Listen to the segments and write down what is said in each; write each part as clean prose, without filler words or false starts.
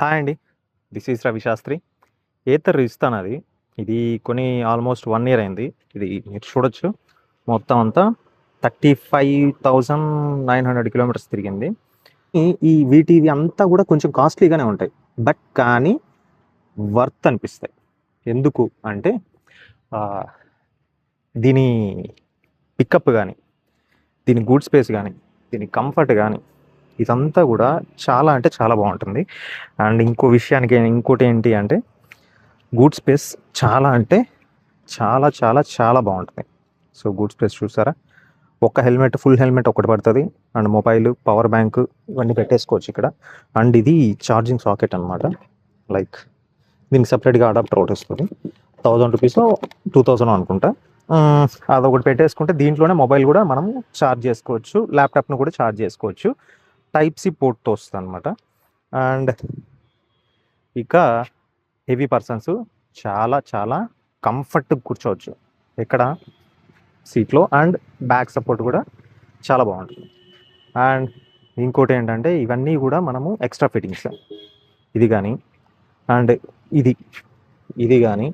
Hi అండి. This is Ravi Shastri. ఏతర్ రిజిస్తాన్ అది. ఇది కొని ఆల్మోస్ట్ 1 ఇయర్ అయింది. ఇది మీరు చూడొచ్చు. మొత్తం అంతా 35,900 కిలోమీటర్స్ తిరిగింది. వీటివి అంతా కూడా కొంచెం కాస్ట్లీగానే ఉంటాయి. బట్ కానీ వర్త్ అనిపిస్తాయి. ఎందుకు అంటే ఆహ్, దీని పికప్ గానీ, దీని బూట్ స్పేస్ గానీ, దీని కంఫర్ట్ గానీ, ఇదంతా కూడా చాలా అంటే చాలా బాగుంటుంది. అండ్ ఇంకోటేంటి అంటే బూట్ స్పేస్ చాలా అంటే చాలా చాలా చాలా బాగుంటుంది. సో బూట్ స్పేస్ చూసారా, ఫుల్ హెల్మెట్ ఒకటి పడుతుంది. అండ్ మొబైల్, పవర్ బ్యాంక్ ఇవన్నీ పెట్టేసుకోవచ్చు ఇక్కడ. అండ్ ఇది ఛార్జింగ్ సాకెట్ అనమాట. లైక్ దీనికి సపరేట్గా అడాప్టర్ ఒకటి వస్తుంది. 1000 రూపీస్లో 2000 అనుకుంటా. అదొకటి పెట్టేసుకుంటే దీంట్లోనే మొబైల్ కూడా మనం ఛార్జ్ చేసుకోవచ్చు, ల్యాప్టాప్ను కూడా ఛార్జ్ చేసుకోవచ్చు. టైప్ సి పోర్ట్తో వస్తుంది అనమాట. అండ్ ఇక హెవీ పర్సన్స్ చాలా చాలా కంఫర్ట్గా కూర్చోవచ్చు ఇక్కడ సీట్లో. అండ్ బ్యాక్ సపోర్ట్ కూడా చాలా బాగుంటుంది. అండ్ ఇంకోటి ఏంటంటే ఇవన్నీ కూడా మనము ఎక్స్ట్రా ఫిట్టింగ్స్. ఇది కానీ అండ్ ఇది ఇది కానీ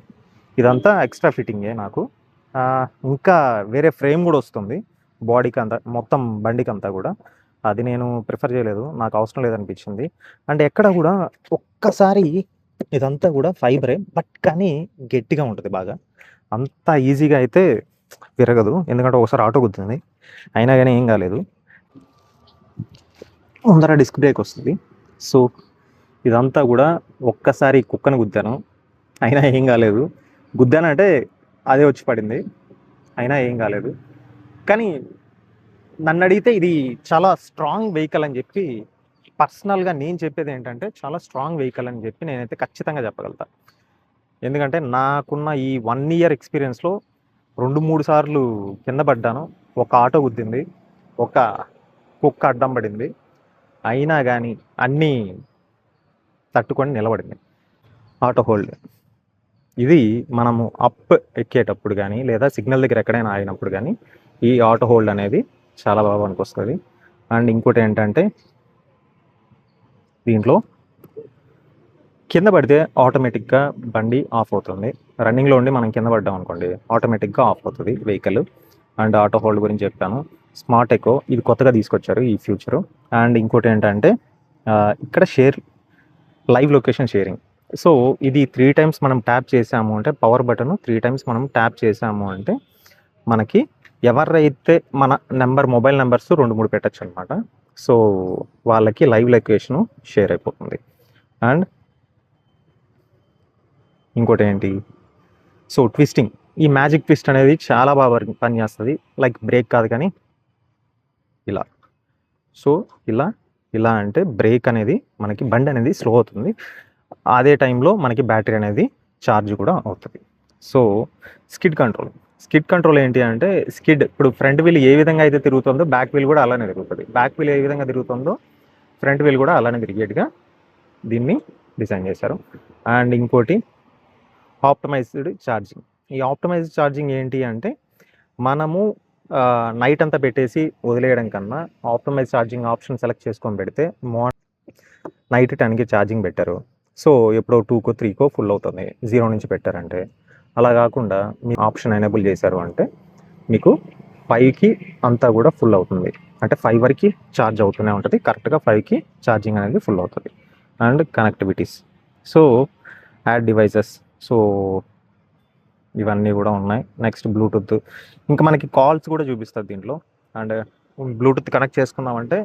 ఇదంతా ఎక్స్ట్రా ఫిట్టింగే నాకు. ఇంకా వేరే ఫ్రేమ్ కూడా వస్తుంది బాడీకి అంతా, మొత్తం బండికి అంతా కూడా. అది నేను ప్రిఫర్ చేయలేదు, నాకు అవసరం లేదనిపించింది. అండ్ ఎక్కడ కూడా ఒక్కసారి ఇదంతా కూడా ఫైబరే, బట్ కానీ గట్టిగా ఉంటుంది బాగా. అంత ఈజీగా అయితే విరగదు, ఎందుకంటే ఒకసారి ఆటో గుద్దింది, అయినా కానీ ఏం కాలేదు. ముందర డిస్క్ బ్రేక్ వస్తుంది. సో ఇదంతా కూడా ఒక్కసారి కుక్కను గుద్దాను, అయినా ఏం కాలేదు. గుద్దానంటే అదే వచ్చి పడింది, అయినా ఏం కాలేదు. కానీ నన్ను అడిగితే ఇది చాలా స్ట్రాంగ్ వెహికల్ అని చెప్పి, పర్సనల్గా నేను చెప్పేది ఏంటంటే చాలా స్ట్రాంగ్ వెహికల్ అని చెప్పి నేనైతే ఖచ్చితంగా చెప్పగలుగుతా. ఎందుకంటే నాకున్న ఈ 1 ఇయర్ ఎక్స్పీరియన్స్లో 2-3 సార్లు కింద పడ్డాను. ఒక ఆటో గుద్దింది, ఒక కుక్క అడ్డం పడింది, అయినా కానీ అన్నీ తట్టుకొని నిలబడింది. ఆటో హోల్డ్ ఇది మనము అప్ ఎక్కేటప్పుడు కానీ లేదా సిగ్నల్ దగ్గర ఎక్కడైనా ఆగినప్పుడు కానీ ఈ ఆటో హోల్డ్ అనేది చాలా బాగా పనికొస్తుంది. అండ్ ఇంకోటి ఏంటంటే దీంట్లో కింద పడితే ఆటోమేటిక్గా బండి ఆఫ్ అవుతుంది. రన్నింగ్లో ఉండి మనం కింద పడ్డాం అనుకోండి, ఆటోమేటిక్గా ఆఫ్ అవుతుంది వెహికల్. అండ్ ఆటో హోల్డ్ గురించి చెప్పాను. స్మార్ట్ ఎకో ఇది కొత్తగా తీసుకొచ్చారు ఈ ఫ్యూచరు. అండ్ ఇంకోటి ఏంటంటే ఇక్కడ లైవ్ లొకేషన్ షేరింగ్. సో ఇది 3 టైమ్స్ మనం ట్యాప్ చేసాము అంటే, పవర్ బటన్ 3 టైమ్స్ మనం ట్యాప్ చేసాము అంటే మనకి ఎవరైతే మన మొబైల్ నెంబర్స్ 2-3 పెట్టచ్చు అనమాట. సో వాళ్ళకి లైవ్ లొకేషను షేర్ అయిపోతుంది. అండ్ ఇంకోటి ఏంటి, సో ట్విస్టింగ్, ఈ మ్యాజిక్ ట్విస్ట్ అనేది చాలా బాగా పనిచేస్తుంది. లైక్ బ్రేక్ కాదు కానీ ఇలా. సో ఇలా అంటే బ్రేక్ అనేది మనకి బండి అనేది స్లో అవుతుంది, అదే టైంలో మనకి బ్యాటరీ అనేది ఛార్జ్ కూడా అవుతుంది. సో స్కిడ్ కంట్రోల్ ఏంటి అంటే, ఇప్పుడు ఫ్రంట్ వీల్ ఏ విధంగా అయితే తిరుగుతుందో బ్యాక్ వీల్ కూడా అలానే తిరుగుతుంది. బ్యాక్ వీల్ ఏ విధంగా తిరుగుతుందో ఫ్రంట్ వీల్ కూడా అలానే తిరిగేట్టుగా దీన్ని డిజైన్ చేశారు. అండ్ ఇంకోటి ఆప్టమైజ్డ్ ఛార్జింగ్. ఈ ఆప్టమైజ్డ్ ఛార్జింగ్ ఏంటి అంటే, మనము నైట్ అంతా పెట్టేసి వదిలేయడం కన్నా ఆప్టమైజ్ ఛార్జింగ్ ఆప్షన్ సెలెక్ట్ చేసుకొని పెడితే నైట్ 10కి ఛార్జింగ్ పెట్టారు, సో ఎప్పుడో 2కో 3కో ఫుల్ అవుతుంది 0 నుంచి పెట్టారంటే. అలా కాకుండా మీ ఆప్షన్ ఎనేబుల్ చేశారు అంటే మీకు 5కి అంతా కూడా ఫుల్ అవుతుంది. అంటే 5 వరకు ఛార్జ్ అవుతూనే ఉంటుంది, కరెక్ట్గా 5కి ఛార్జింగ్ అనేది ఫుల్ అవుతుంది. And connectivities, so add devices, so ఇవన్నీ కూడా ఉన్నాయి. నెక్స్ట్ బ్లూటూత్, ఇంకా మనకి కాల్స్ కూడా చూపిస్తుంది దీంట్లో. అండ్ బ్లూటూత్ కనెక్ట్ చేసుకున్నామంటే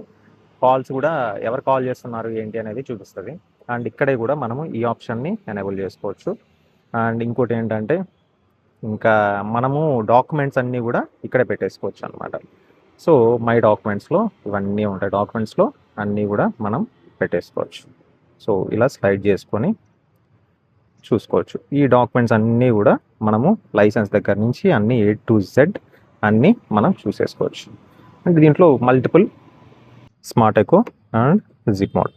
కాల్స్ కూడా ఎవరు కాల్ చేస్తున్నారు ఏంటి అనేది చూపిస్తుంది. అండ్ ఇక్కడే కూడా మనము ఈ ఆప్షన్ని ఎనేబుల్ చేసుకోవచ్చు. అండ్ ఇంకోటి ఏంటంటే, ఇంకా మనము డాక్యుమెంట్స్ అన్నీ కూడా ఇక్కడే పెట్టేసుకోవచ్చు అనమాట. సో మై డాక్యుమెంట్స్లో ఇవన్నీ ఉంటాయి, డాక్యుమెంట్స్లో అన్నీ కూడా మనం పెట్టేసుకోవచ్చు. సో ఇలా స్లైడ్ చేసుకొని చూసుకోవచ్చు. ఈ డాక్యుమెంట్స్ అన్నీ కూడా మనము లైసెన్స్ దగ్గర నుంచి అన్నీ A to Z అన్నీ మనం చూసేసుకోవచ్చు. అంటే దీంట్లో multiple smart eco and zip mode.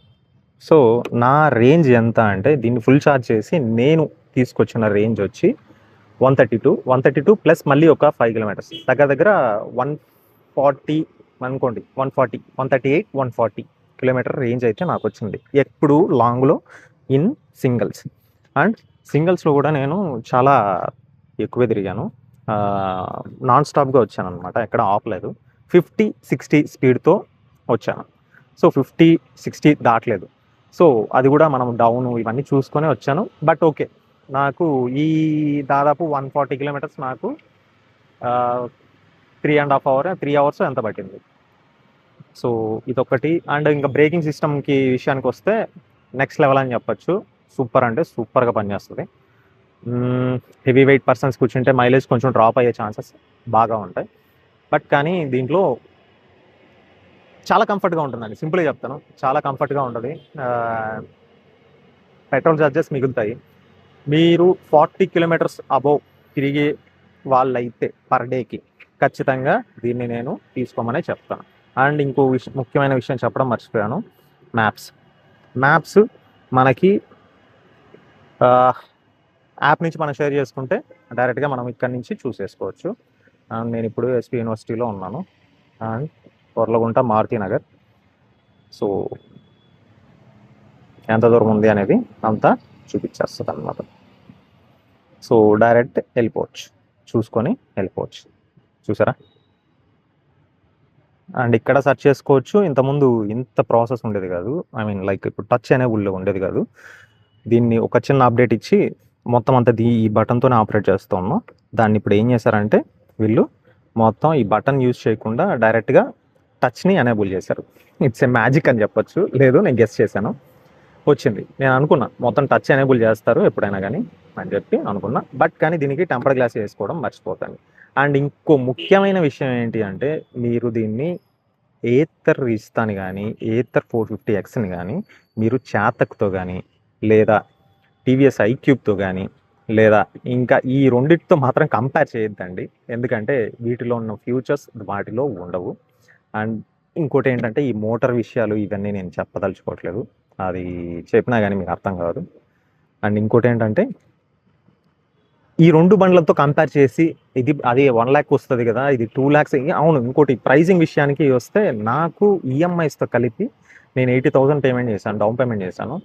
So నా రేంజ్ ఎంత అంటే, దీన్ని ఫుల్ ఛార్జ్ చేసి నేను తీసుకొచ్చిన రేంజ్ వచ్చి 132 ప్లస్ మళ్ళీ ఒక 5 కిలోమీటర్స్, దగ్గర 140 అనుకోండి, 138 140 కిలోమీటర్ రేంజ్ అయితే నాకు వచ్చింది. ఎప్పుడు లాంగ్లో ఇన్ సింగిల్స్. అండ్ సింగిల్స్లో కూడా నేను చాలా ఎక్కువే తిరిగాను, నాన్ స్టాప్గా వచ్చాను అనమాట, ఎక్కడ ఆపలేదు. 50-60 స్పీడ్తో వచ్చాను. సో 50-60 దాటలేదు. సో అది కూడా మనం డౌన్ ఇవన్నీ చూసుకొని వచ్చాను. బట్ ఓకే, నాకు ఈ దాదాపు 140 కిలోమీటర్స్ నాకు 3.5 అవర్ 3 అవర్స్ ఎంత పట్టింది. సో ఇదొకటి. అండ్ ఇంకా బ్రేకింగ్ సిస్టమ్కి విషయానికి వస్తే నెక్స్ట్ లెవెల్ అని చెప్పచ్చు. సూపర్ అంటే సూపర్గా పనిచేస్తుంది. హెవీ వెయిట్ పర్సన్స్ కూర్చుంటే మైలేజ్ కొంచెం డ్రాప్ అయ్యే ఛాన్సెస్ బాగా ఉంటాయి. బట్ కానీ దీంట్లో చాలా కంఫర్ట్గా ఉంటుందండి, సింపుల్గా చెప్తాను, చాలా కంఫర్ట్గా ఉంటుంది. పెట్రోల్ ఛార్జెస్ మిగులుతాయి. మీరు 40 కిలోమీటర్స్ అబోవ్ తిరిగే వాళ్ళైతే పర్ డేకి ఖచ్చితంగా దీన్ని నేను తీసుకోమనే చెప్తాను. అండ్ ఇంకో ముఖ్యమైన విషయం చెప్పడం మర్చిపోయాను, మ్యాప్స్ మనకి యాప్ నుంచి మనం షేర్ చేసుకుంటే డైరెక్ట్గా మనం ఇక్కడి నుంచి చూసేసుకోవచ్చు. అండ్ నేను ఇప్పుడు ఎస్పీ యూనివర్సిటీలో ఉన్నాను అండ్ కొర్లగుంట మారుతి నగర్. సో ఎంత దూరం ఉంది అనేది అంతా చూపించేస్తుంది అన్నమాట. సో డైరెక్ట్ వెళ్ళిపోవచ్చు, చూసుకొని వెళ్ళిపోవచ్చు. చూసారా? అండ్ ఇక్కడ సెర్చ్ చేసుకోవచ్చు. ఇంతకుముందు ఇంత ప్రాసెస్ ఉండేది కాదు, ఐ మీన్ లైక్ ఇప్పుడు టచ్ ఎనేబుల్లో ఉండేది కాదు. దీన్ని ఒక చిన్న అప్డేట్ ఇచ్చి మొత్తం అంతా ఈ బటన్తోనే ఆపరేట్ చేస్తూ ఉన్నాం. దాన్ని ఇప్పుడు ఏం చేశారంటే వీళ్ళు మొత్తం ఈ బటన్ యూజ్ చేయకుండా డైరెక్ట్గా టచ్ని ఎనేబుల్ చేశారు. ఇట్స్ ఏ మ్యాజిక్ అని చెప్పొచ్చు. లేదు, నేను గెస్ చేశాను, వచ్చింది. నేను అనుకున్నా మొత్తం టచ్ ఎనేబుల్ చేస్తారు ఎప్పుడైనా కానీ అని చెప్పి అనుకున్నా. బట్ కానీ దీనికి టెంపర్ గ్లాస్ వేసుకోవడం మర్చిపోతాను. అండ్ ఇంకో ముఖ్యమైన విషయం ఏంటి అంటే మీరు దీన్ని ఏతర్ రిస్తాని కానీ ఏతర్ 450Xని కానీ మీరు చాతక్తో కానీ లేదా టీవీఎస్ ఐక్యూబ్తో కానీ లేదా ఇంకా ఈ రెండింటితో మాత్రం కంపేర్ చేయొద్దండి. ఎందుకంటే వీటిలో ఉన్న ఫ్యూచర్స్ వాటిలో ఉండవు. అండ్ ఇంకోటి ఏంటంటే ఈ మోటార్ విషయాలు ఇవన్నీ నేను చెప్పదలుచుకోవట్లేదు, అది చెప్పినా కానీ మీకు అర్థం కాదు. అండ్ ఇంకోటి ఏంటంటే ఈ రెండు బండ్లతో కంపేర్ చేసి ఇది అది 1 lakh వస్తుంది కదా, ఇది 2 lakhs. అవును, ఇంకోటి ప్రైజింగ్ విషయానికి వస్తే నాకు ఈఎంఐస్తో కలిపి నేను 80,000 పేమెంట్ చేశాను, డౌన్ పేమెంట్ చేశాను.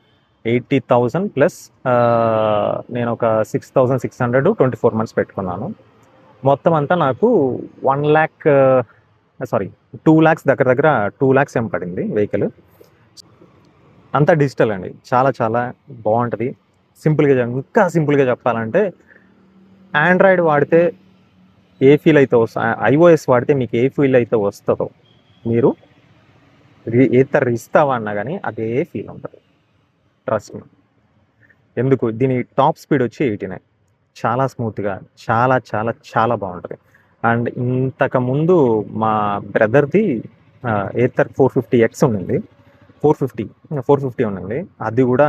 80,000 ప్లస్ నేను ఒక 6,600 24 months పెట్టుకున్నాను. మొత్తం అంతా నాకు 2 lakhs దగ్గర 2 lakhs ఏం పడింది వెహికల్. అంతా డిజిటల్ అండి, చాలా చాలా బాగుంటుంది. ఇంకా సింపుల్గా చెప్పాలంటే ఆండ్రాయిడ్ వాడితే ఏ ఫీల్ అయితే ఐఓఎస్ వాడితే మీకు ఏ ఫీల్ అయితే వస్తుందో మీరు ఏతర్ ఇస్తావా అన్నా కానీ అదే ఫీల్ ఉంటుంది, ట్రస్ట్ మీ. ఎందుకు, దీని టాప్ స్పీడ్ వచ్చి 89, చాలా స్మూత్గా చాలా చాలా చాలా బాగుంటుంది. అండ్ ఇంతకుముందు మా బ్రదర్ది ఏతర్ 450X ఉండింది, 450 ఉండింది. అది కూడా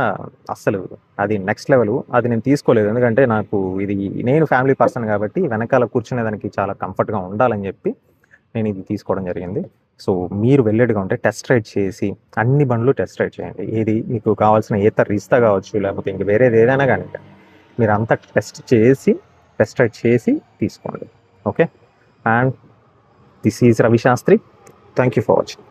అస్సలు అది నెక్స్ట్ లెవెల్. అది నేను తీసుకోలేదు ఎందుకంటే నాకు నేను ఫ్యామిలీ పర్సన్ కాబట్టి వెనకాల కూర్చునేదానికి చాలా కంఫర్ట్గా ఉండాలని చెప్పి నేను ఇది తీసుకోవడం జరిగింది. సో మీరు వెళ్ళేట్టుగా ఉంటే టెస్ట్ రైడ్ చేసి అన్ని బండ్లు టెస్ట్ రైడ్ చేయండి. ఏది మీకు కావాల్సిన ఏతర్ రిస్తా కావచ్చు లేకపోతే ఇంక వేరేది ఏదైనా కానీ మీరు అంతా టెస్ట్ రైడ్ చేసి తీసుకోండి. Okay, and this is Ravi Shastri. Thank you for watching.